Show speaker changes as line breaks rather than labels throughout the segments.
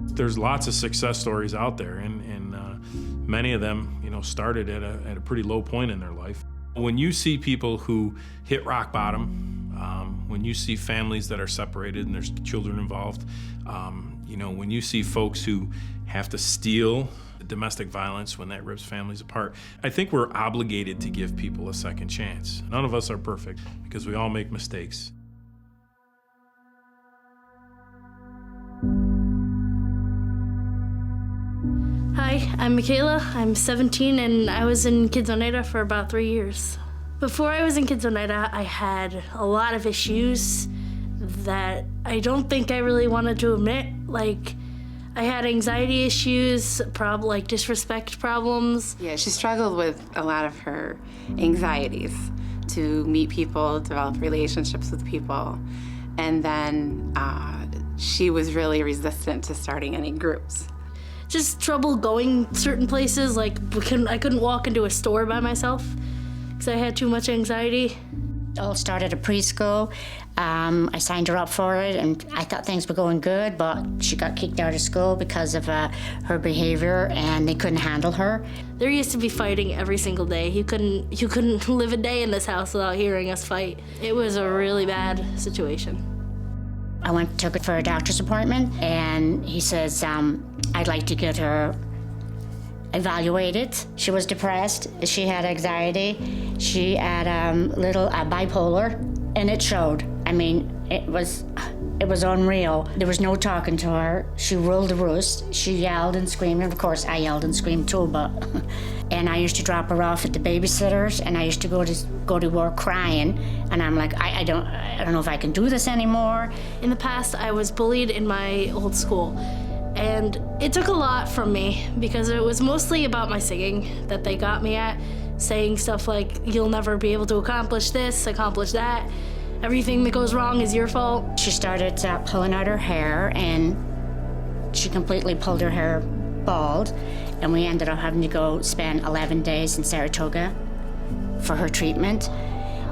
There's lots of success stories out there, and many of them, started at a pretty low point in their life. When you see people who hit rock bottom, when you see families that are separated and there's children involved, when you see folks who have to steal domestic violence, when that rips families apart, I think we're obligated to give people a second chance. None of us are perfect because we all make mistakes.
Hi, I'm Michaela. I'm 17 and I was in Kids Oneida for about 3 years. Before I was in Kids Oneida, I had a lot of issues that I don't think I really wanted to admit. Like, I had anxiety issues, like disrespect problems.
Yeah, she struggled with a lot of her anxieties to meet people, develop relationships with people. And then she was really resistant to starting any groups.
Just trouble going certain places, like I couldn't walk into a store by myself because I had too much anxiety.
It all started at preschool. I signed her up for it, and I thought things were going good, but she got kicked out of school because of her behavior, and they couldn't handle her.
There used to be fighting every single day. You couldn't live a day in this house without hearing us fight. It was a really bad situation.
I took her for a doctor's appointment, and he says, I'd like to get her evaluated. She was depressed, she had anxiety, she had little bipolar, and it showed. I mean, it was unreal. There was no talking to her. She ruled the roost. She yelled and screamed, and of course I yelled and screamed too, but and I used to drop her off at the babysitter's, and I used to go to work crying, and I'm like, I don't know if I can do this anymore.
In the past, I was bullied in my old school, and it took a lot from me because it was mostly about my singing that they got me at, saying stuff like, you'll never be able to accomplish this, accomplish that. Everything that goes wrong is your fault.
She started pulling out her hair, and she completely pulled her hair bald, and we ended up having to go spend 11 days in Saratoga for her treatment.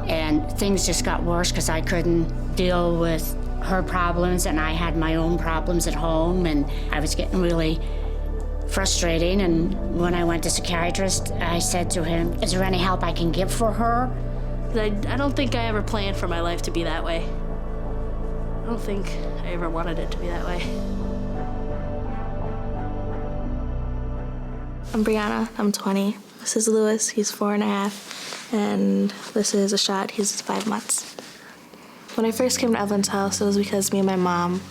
And things just got worse because I couldn't deal with her problems, and I had my own problems at home, and I was getting really frustrating. And when I went to psychiatrist, I said to him, is there any help I can get for her?
I don't think I ever planned for my life to be that way. I don't think I ever wanted it to be that way.
I'm Brianna, I'm 20. This is Lewis, he's 4.5, and this is Ashad, he's 5 months. When I first came to Evelyn's house, it was because me and my mom,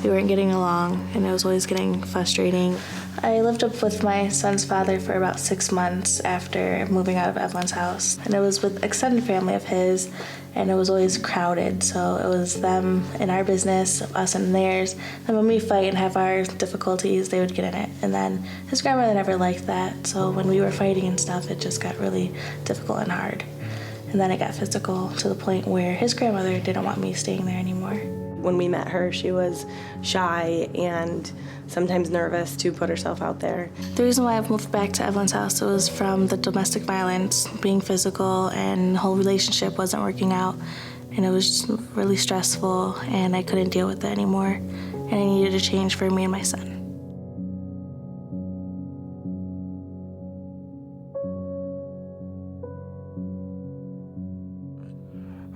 we weren't getting along, and it was always getting frustrating. I lived up with my son's father for about 6 months after moving out of Evelyn's house, and it was with extended family of his, and it was always crowded, so it was them in our business, us in theirs, and when we fight and have our difficulties, they would get in it. And then his grandmother never liked that, so when we were fighting and stuff, it just got really difficult and hard. And then it got physical to the point where his grandmother didn't want me staying there anymore.
When we met her, she was shy and sometimes nervous to put herself out there.
The reason why I moved back to Evelyn's house was from the domestic violence, being physical, and the whole relationship wasn't working out. And it was just really stressful, and I couldn't deal with it anymore. And I needed a change for me and my son.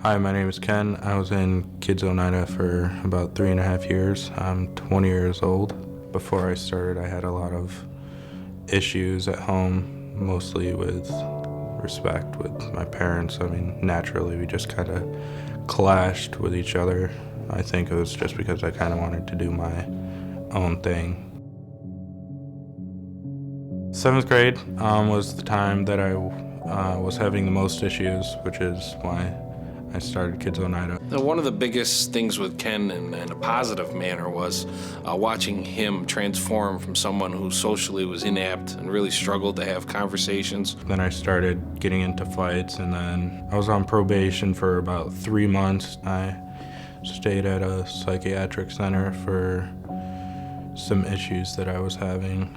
Hi, my name is Ken. I was in Kids Oneida for about 3.5 years. I'm 20 years old. Before I started, I had a lot of issues at home, mostly with respect with my parents. I mean, naturally, we just kind of clashed with each other. I think it was just because I kind of wanted to do my own thing. 7th grade was the time that I was having the most issues, which is why I started Kids Oneida.
One of the biggest things with Ken in a positive manner was watching him transform from someone who socially was inept and really struggled to have conversations.
Then I started getting into fights, and then I was on probation for about 3 months. I stayed at a psychiatric center for some issues that I was having.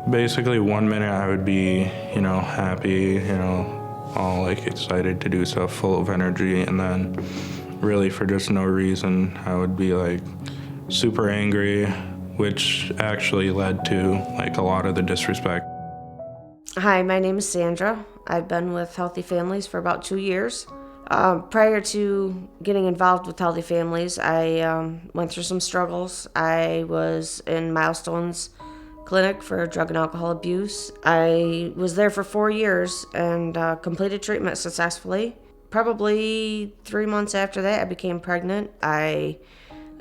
Basically, one minute I would be, happy, all like excited to do stuff, full of energy, and then really for just no reason, I would be like super angry, which actually led to like a lot of the disrespect.
Hi, my name is Sandra. I've been with Healthy Families for about 2 years. Prior to getting involved with Healthy Families, I went through some struggles. I was in Milestones Clinic for drug and alcohol abuse. I was there for 4 years and completed treatment successfully. Probably 3 months after that, I became pregnant. I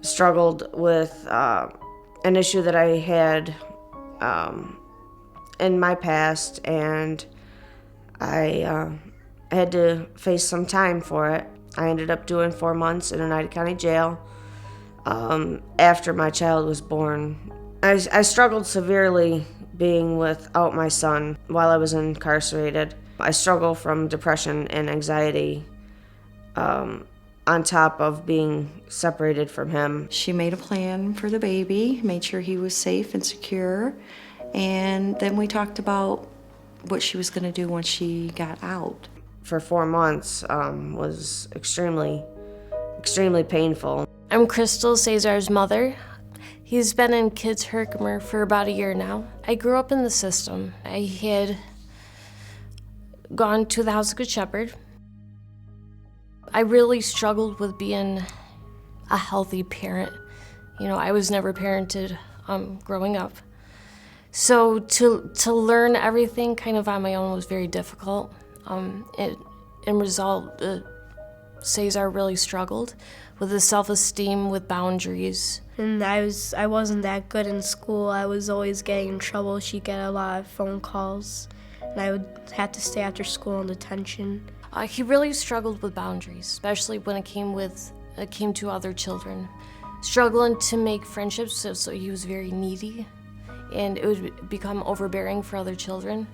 struggled with an issue that I had in my past, and I had to face some time for it. I ended up doing 4 months in Oneida County Jail after my child was born. I struggled severely being without my son while I was incarcerated. I struggle from depression and anxiety on top of being separated from him.
She made a plan for the baby, made sure he was safe and secure, and then we talked about what she was going to do when she got out.
For 4 months was extremely painful.
I'm Crystal, Cesar's mother. He's been in Kids Herkimer for about a year now. I grew up in the system. I had gone to the House of Good Shepherd. I really struggled with being a healthy parent. You know, I was never parented growing up. So to learn everything kind of on my own was very difficult. In result, Cesar really struggled with his self-esteem, with boundaries.
And I wasn't that good in school. I was always getting in trouble. She'd get a lot of phone calls, and I would have to stay after school in detention.
He really struggled with boundaries, especially when it came to other children. Struggling to make friendships, so he was very needy, and it would become overbearing for other children.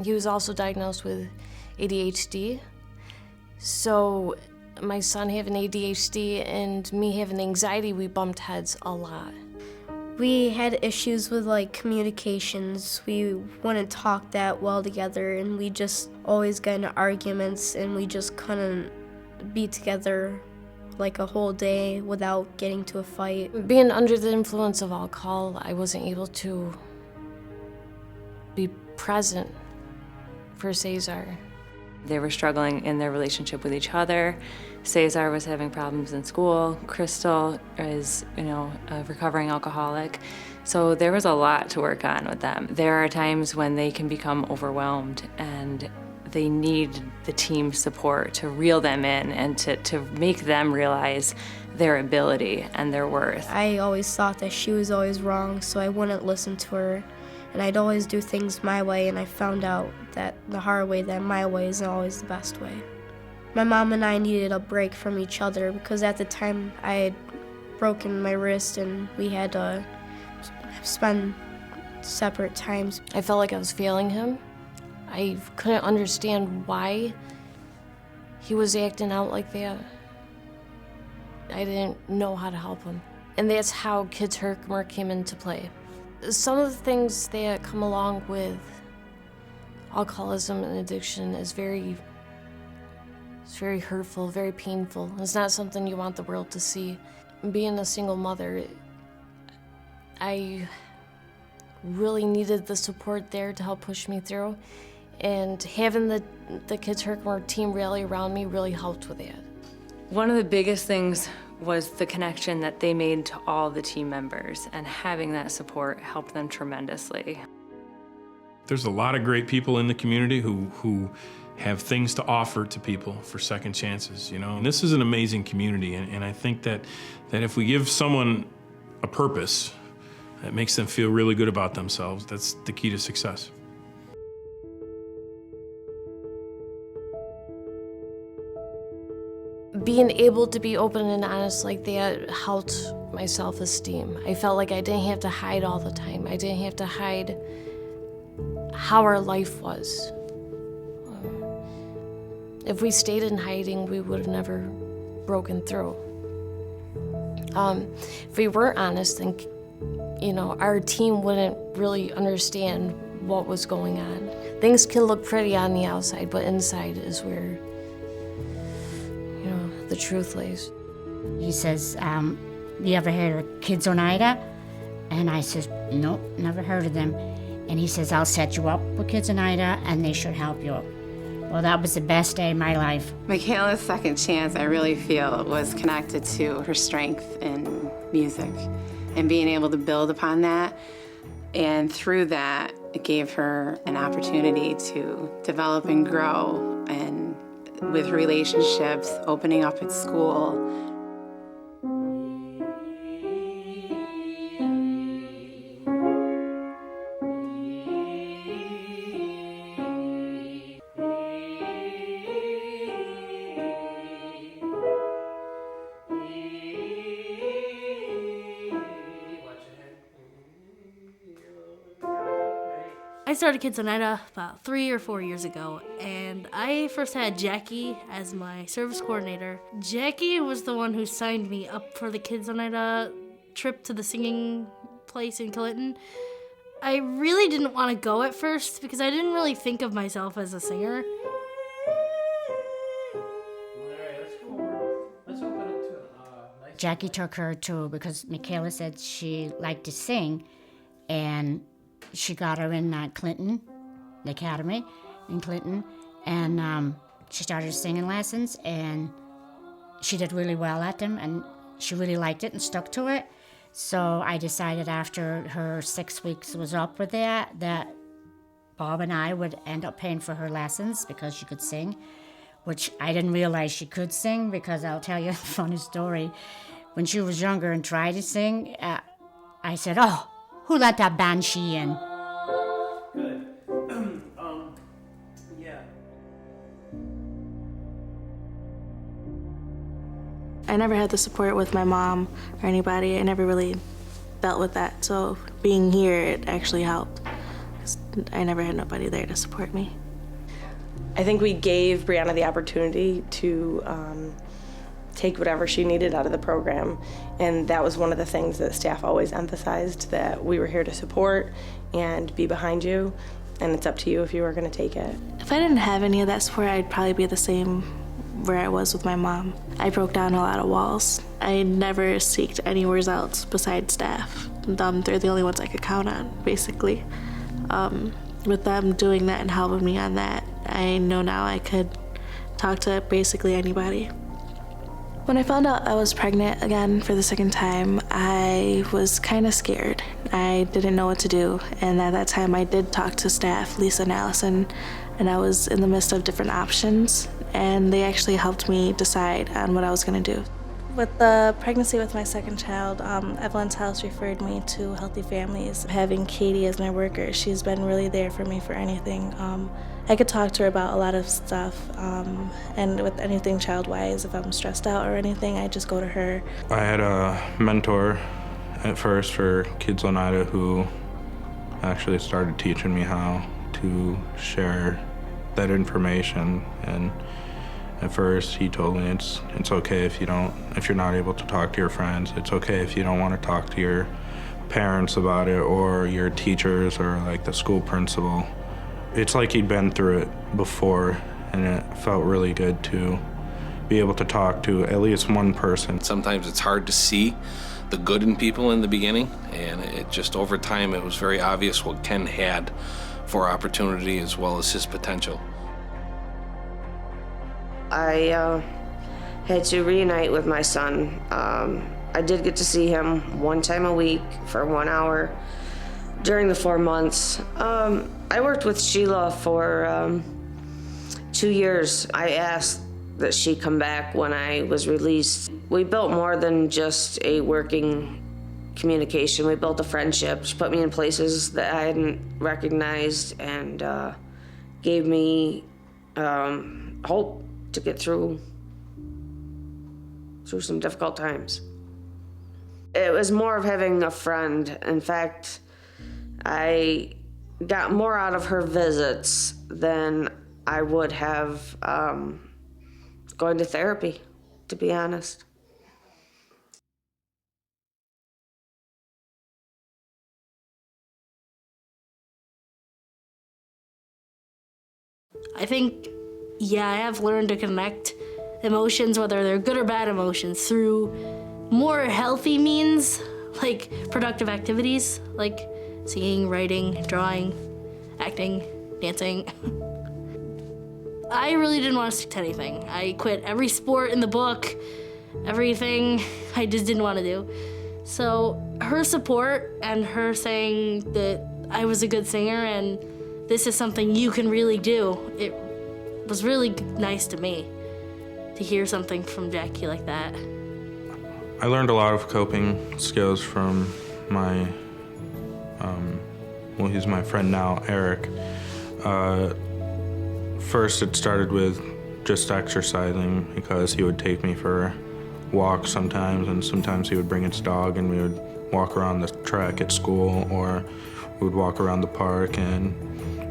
He was also diagnosed with ADHD. So my son having ADHD and me having anxiety, we bumped heads a lot.
We had issues with communications. We wouldn't talk that well together, and we just always got into arguments, and we just couldn't be together a whole day without getting to a fight.
Being under the influence of alcohol, I wasn't able to be present for Cesar.
They were struggling in their relationship with each other. Cesar was having problems in school. Crystal is, a recovering alcoholic. So there was a lot to work on with them. There are times when they can become overwhelmed and they need the team support to reel them in and to make them realize their ability and their worth.
I always thought that she was always wrong, so I wouldn't listen to her. And I'd always do things my way, and I found out that the hard way, that my way isn't always the best way. My mom and I needed a break from each other because at the time I had broken my wrist and we had to spend separate times.
I felt like I was failing him. I couldn't understand why he was acting out like that. I didn't know how to help him. And that's how Kids Herkimer came into play. Some of the things that come along with alcoholism and addiction is very hurtful, very painful. It's not something you want the world to see. Being a single mother, I really needed the support there to help push me through. And having the Kids Herkimer team rally around me really helped with that.
One of the biggest things was the connection that they made to all the team members, and having that support helped them tremendously.
There's a lot of great people in the community who have things to offer to people for second chances, And this is an amazing community, and I think that if we give someone a purpose that makes them feel really good about themselves, that's the key to success.
Being able to be open and honest like that helped my self-esteem. I felt like I didn't have to hide all the time. I didn't have to hide how our life was. If we stayed in hiding, we would have never broken through. If we weren't honest, then our team wouldn't really understand
what was going on. Things can look pretty on the outside, but inside is where, you know, the truth lays.
He says, you ever heard of Kids Oneida? And I says, nope, never heard of them. And he says, I'll set you up with Kids Oneida and they should help you. Well, that was the best day of my life.
Michaela's second chance, I really feel, was connected to her strength in music and being able to build upon that. And through that, it gave her an opportunity to develop and grow, and with relationships, opening up at school.
I started Kids Oneida about 3 or 4 years ago, and I first had Jackie as my service coordinator. Jackie was the one who signed me up for the Kids Oneida trip to the singing place in Clinton. I really didn't want to go at first because I didn't really think of myself as a singer.
Jackie took her to, because Michaela said she liked to sing, and she got her in Clinton, the academy in Clinton, and she started singing lessons, and she did really well at them, and she really liked it and stuck to it. So I decided after her 6 weeks was up with that Bob and I would end up paying for her lessons because she could sing, which I didn't realize she could sing, because I'll tell you a funny story. When she was younger and tried to sing, I said, oh, who let that banshee in?
Good. Yeah.
I never had the support with my mom or anybody. I never really dealt with that. So being here, it actually helped, 'cause I never had nobody there to support me.
I think we gave Brianna the opportunity to take whatever she needed out of the program, and that was one of the things that staff always emphasized, that we were here to support and be behind you, and it's up to you if you were going to take it.
If I didn't have any of that support, I'd probably be the same where I was with my mom. I broke down a lot of walls. I never seeked anywhere else besides staff. They're the only ones I could count on, basically. With them doing that and helping me on that, I know now I could talk to basically anybody. When I found out I was pregnant again for the second time, I was kind of scared. I didn't know what to do, and at that time I did talk to staff, Lisa and Allison, and I was in the midst of different options, and they actually helped me decide on what I was going to do. With the pregnancy with my second child, Evelyn's House referred me to Healthy Families. Having Katie as my worker, she's been really there for me for anything. I could talk to her about a lot of stuff, and with anything child-wise, if I'm stressed out or anything, I just go to her.
I had a mentor at first for Kids Oneida who actually started teaching me how to share that information, and at first he told me it's okay if you're not able to talk to your friends. It's okay if you don't want to talk to your parents about it, or your teachers, or like the school principal. It's like he'd been through it before, and it felt really good to be able to talk to at least one person.
Sometimes it's hard to see the good in people in the beginning, and it just over time it was very obvious what Ken had for opportunity as well as his potential.
I had to reunite with my son. I did get to see him one time a week for 1 hour during the 4 months. I worked with Sheila for 2 years. I asked that she come back when I was released. We built more than just a working communication. We built a friendship. She put me in places that I hadn't recognized, and gave me hope to get through some difficult times. It was more of having a friend. In fact, I got more out of her visits than I would have going to therapy, to be honest.
I think, yeah, I have learned to connect emotions, whether they're good or bad emotions, through more healthy means, like productive activities, like singing, writing, drawing, acting, dancing. I really didn't want to stick to anything. I quit every sport in the book, everything I just didn't want to do. So her support and her saying that I was a good singer and this is something you can really do, it was really nice to me to hear something from Jackie like that.
I learned a lot of coping skills from my, well, he's my friend now, Eric. First, it started with just exercising because he would take me for walks sometimes, and sometimes he would bring his dog and we would walk around the track at school, or we would walk around the park, and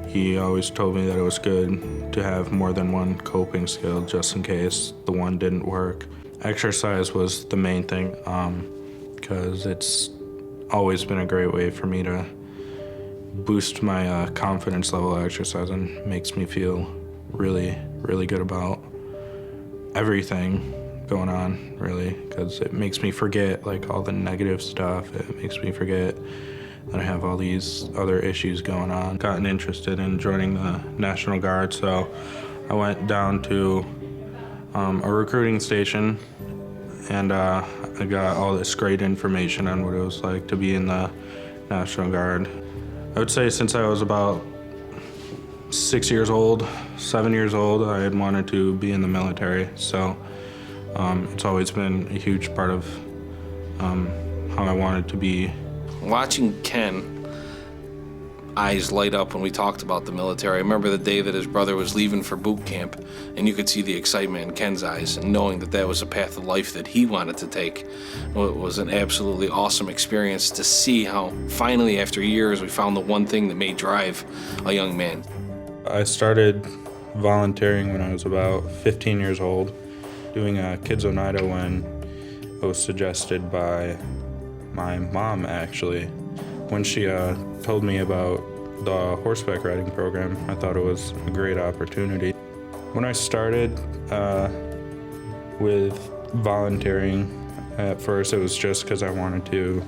he always told me that it was good to have more than one coping skill just in case the one didn't work. Exercise was the main thing because it's always been a great way for me to boost my confidence level. Exercise and makes me feel really, really good about everything going on, really, because it makes me forget like all the negative stuff. It makes me forget that I have all these other issues going on. Gotten interested in joining the National Guard, so I went down to a recruiting station, and I got all this great information on what it was like to be in the National Guard. I would say since I was about 6 years old, 7 years old, I had wanted to be in the military, so it's always been a huge part of how I wanted to be.
Watching Ken eyes light up when we talked about the military. I remember the day that his brother was leaving for boot camp, and you could see the excitement in Ken's eyes, and knowing that that was a path of life that he wanted to take. Well, it was an absolutely awesome experience to see how finally, after years, we found the one thing that may drive a young man.
I started volunteering when I was about 15 years old, doing Kids Oneida when it was suggested by my mom, actually. When she told me about the horseback riding program, I thought it was a great opportunity. When I started with volunteering, at first it was just because I wanted to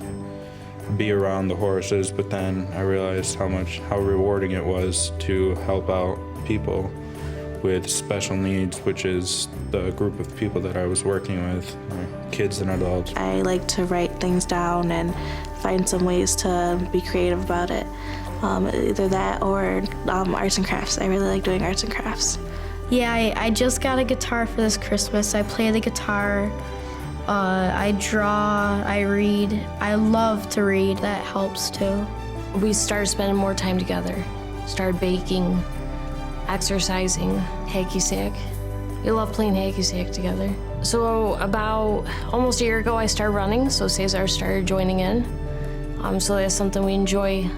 be around the horses, but then I realized how rewarding it was to help out people with special needs, which is the group of people that I was working with, kids and adults.
I like to write things down and find some ways to be creative about it. Either that or arts and crafts. I really like doing arts and crafts.
Yeah, I just got a guitar for this Christmas. I play the guitar, I draw, I read. I love to read, that helps too.
We started spending more time together, started baking, exercising, hacky sack. We love playing hacky sack together. So about almost a year ago, I started running, so Cesar started joining in. So that's something we enjoy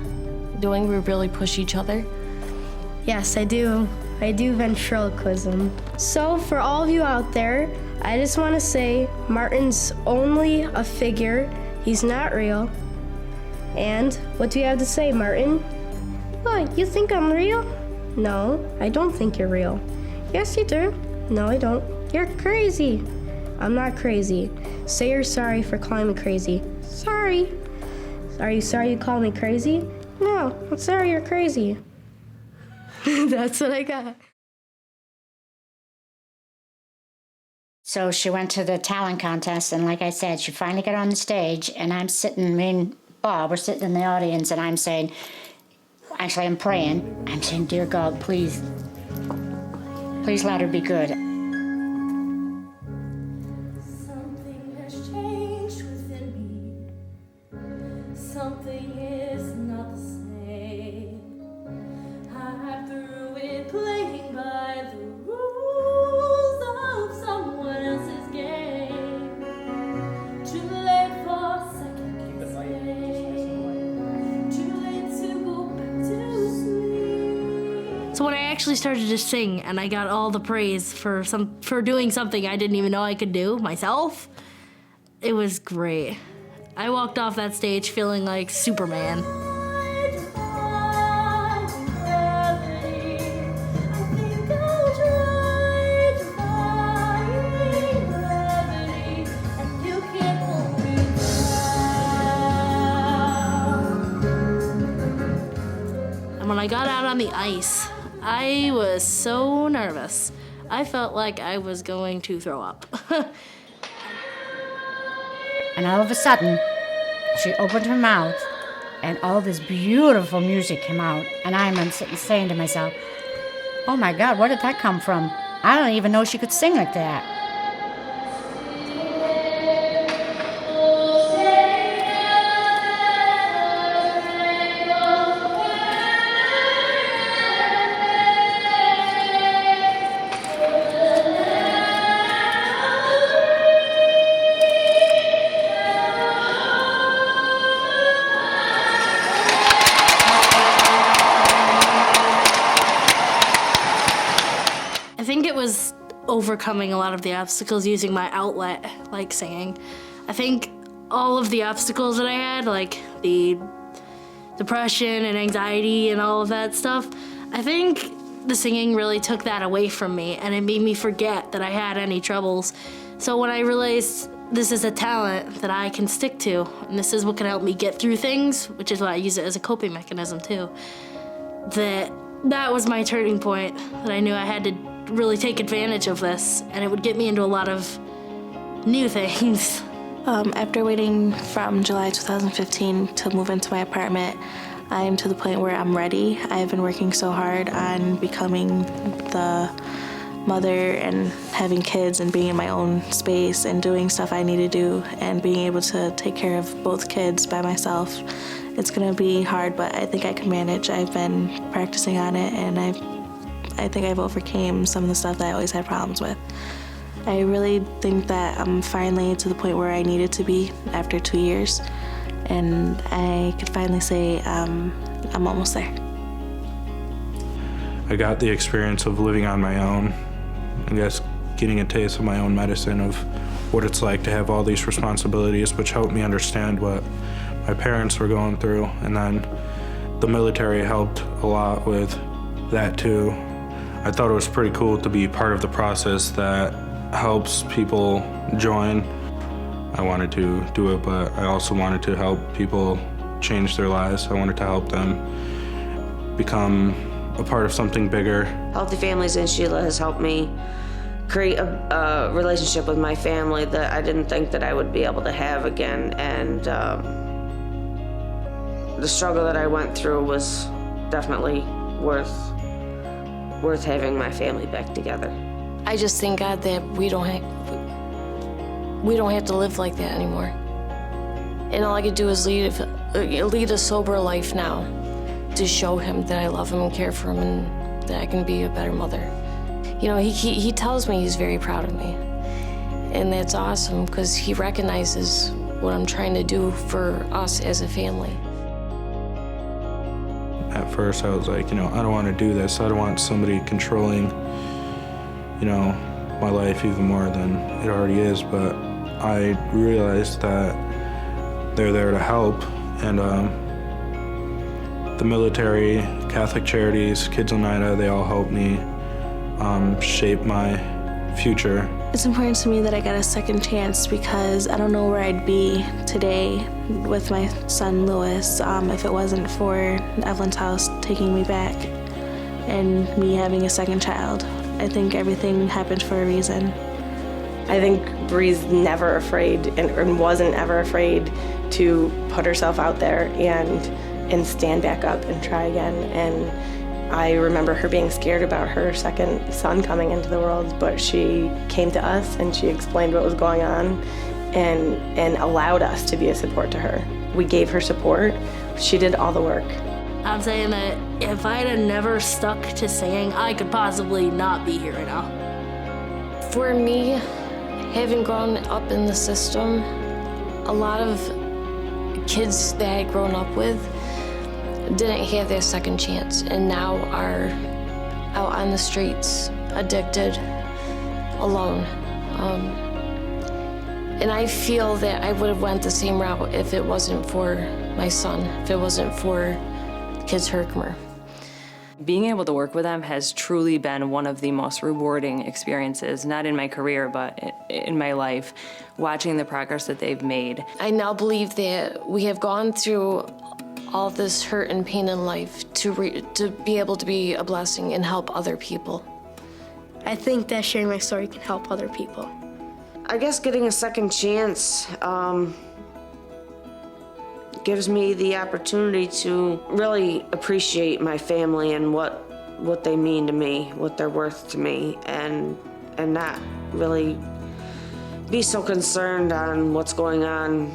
doing. We really push each other.
Yes, I do. I do ventriloquism. So for all of you out there, I just want to say Martin's only a figure. He's not real. And what do you have to say, Martin? What, you think I'm real? No, I don't think you're real. Yes, you do. No, I don't. You're crazy. I'm not crazy. Say you're sorry for calling me crazy. Sorry. Are you sorry you called me crazy? No, I'm sorry you're crazy. That's what I got.
So she went to the talent contest, and like I said, she finally got on the stage, and I'm sitting, me and Bob, we're sitting in the audience, and I'm saying, actually I'm praying, I'm saying, dear God, please let her be good.
Something has changed within me. Something is not the same. I'm through with playing by the rules of someone else's game. Too late for second guessing. Too late to go back to sleep. So when I actually started to sing and I got all the praise for doing something I didn't even know I could do myself, it was great. I walked off that stage feeling like Superman. I think when I got out on the ice, I was so nervous. I felt like I was going to throw up.
And all of a sudden, she opened her mouth, and all this beautiful music came out. And I'm sitting saying to myself, oh my God, where did that come from? I don't even know she could sing like that.
I think it was overcoming a lot of the obstacles using my outlet, like singing. I think all of the obstacles that I had, like the depression and anxiety and all of that stuff, I think the singing really took that away from me, and it made me forget that I had any troubles. So when I realized this is a talent that I can stick to, and this is what can help me get through things, which is why I use it as a coping mechanism too, that was my turning point, that I knew I had to really take advantage of this, and it would get me into a lot of new things.
After waiting from July 2015 to move into my apartment, I'm to the point where I'm ready. I've been working so hard on becoming the mother and having kids and being in my own space and doing stuff I need to do and being able to take care of both kids by myself. It's gonna be hard, but I think I can manage. I've been practicing on it, and I think I've overcame some of the stuff that I always had problems with. I really think that I'm finally to the point where I needed to be after 2 years, and I could finally say I'm almost there.
I got the experience of living on my own, I guess getting a taste of my own medicine of what it's like to have all these responsibilities, which helped me understand what my parents were going through. And then the military helped a lot with that too. I thought it was pretty cool to be part of the process that helps people join. I wanted to do it, but I also wanted to help people change their lives. I wanted to help them become a part of something bigger.
Healthy Families and Sheila has helped me create a relationship with my family that I didn't think that I would be able to have again. And the struggle that I went through was definitely worth having my family back together.
I just thank God that we don't have to live like that anymore. And all I could do is lead a sober life now to show him that I love him and care for him and that I can be a better mother. You know, he tells me he's very proud of me. And that's awesome because he recognizes what I'm trying to do for us as a family.
At first I was like, I don't want to do this. I don't want somebody controlling, my life even more than it already is. But I realized that they're there to help. And the military, Catholic Charities, Kids Oneida, they all help me shape my future.
It's important to me that I got a second chance because I don't know where I'd be today with my son Lewis if it wasn't for Evelyn's house taking me back and me having a second child. I think everything happened for a reason.
I think Bree's never afraid and wasn't ever afraid to put herself out there and stand back up and try again. And I remember her being scared about her second son coming into the world, but she came to us and she explained what was going on and allowed us to be a support to her. We gave her support. She did all the work.
I'm saying that if I'd have never stuck to singing, I could possibly not be here right now.
For me, having grown up in the system, a lot of kids that I had grown up with didn't have their second chance and now are out on the streets, addicted, alone. And I feel that I would have went the same route if it wasn't for my son, if it wasn't for Kids Herkimer.
Being able to work with them has truly been one of the most rewarding experiences, not in my career, but in my life, watching the progress that they've made.
I now believe that we have gone through all this hurt and pain in life to be able to be a blessing and help other people.
I think that sharing my story can help other people.
I guess getting a second chance gives me the opportunity to really appreciate my family and what they mean to me, what they're worth to me, and not really be so concerned on what's going on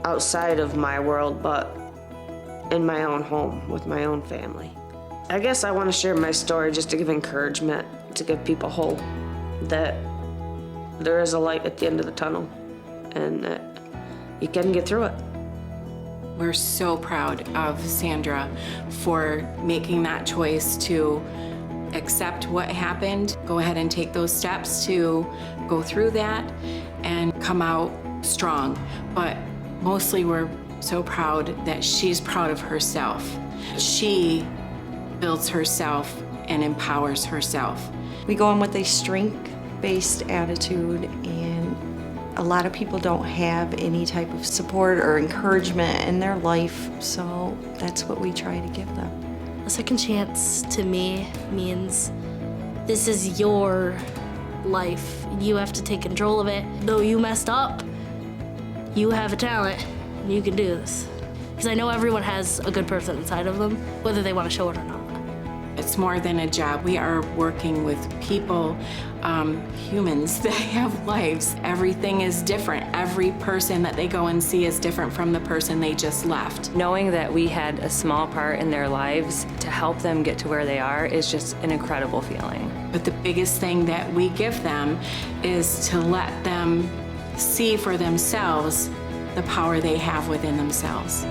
outside of my world, but in my own home with my own family. I guess I want to share my story just to give encouragement, to give people hope that there is a light at the end of the tunnel and that you can get through it.
We're so proud of Sandra for making that choice to accept what happened, go ahead and take those steps to go through that and come out strong. But mostly we're so proud that she's proud of herself. She builds herself and empowers herself.
We go on with a strength-based attitude, and a lot of people don't have any type of support or encouragement in their life, so that's what we try to give them.
A second chance to me means this is your life. You have to take control of it. Though you messed up, you have a talent and you can do this. Because I know everyone has a good person inside of them, whether they want to show it or not.
It's more than a job. We are working with people, humans that have lives. Everything is different. Every person that they go and see is different from the person they just left.
Knowing that we had a small part in their lives to help them get to where they are is just an incredible feeling.
But the biggest thing that we give them is to let them see for themselves the power they have within themselves.